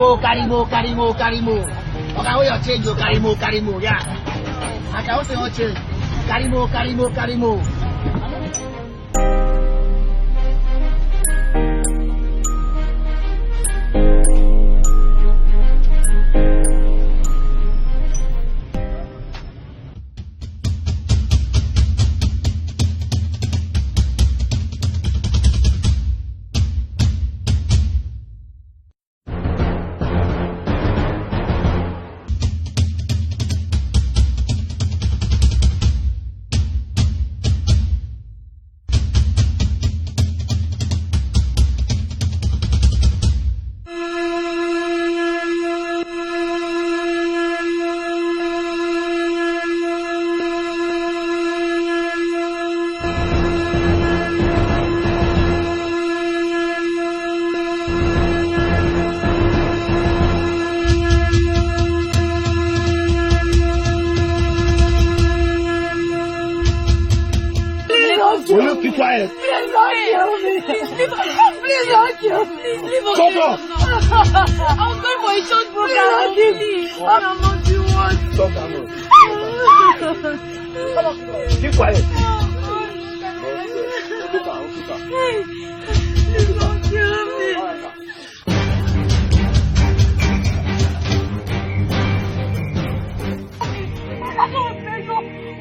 Karimo. Okay, how you change your Karimo, yeah. I can also change. Karimo. Will you keep quiet? Please don't kill me. Please don't kill me. Stop up. I'm going for a short program. Please. I'm not the one. Stop down. Come on. Keep quiet. Please don't kill me.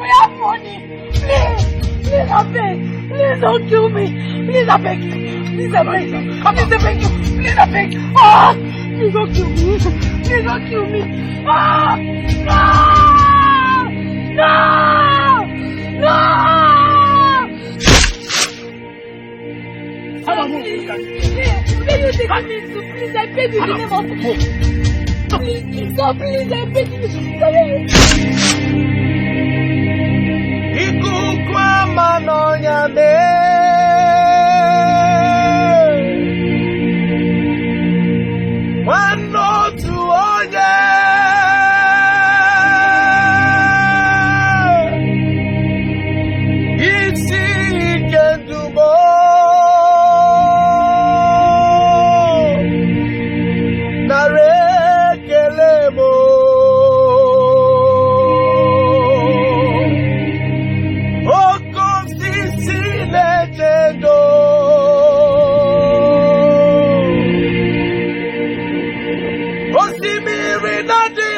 We have money. Please. Please, I beg. Please don't kill me. Please, I beg you. Please, I beg you. Please, I beg you. Please, I beg you. Ah! Please don't kill me. Please don't kill me. Ah! No! No! Please, you take me to. Please, I beg you. The name of please, so please, I beg you. Ikukwa manonya me Wano tuonye Isi kendumo Narekelemo Osimiri nadi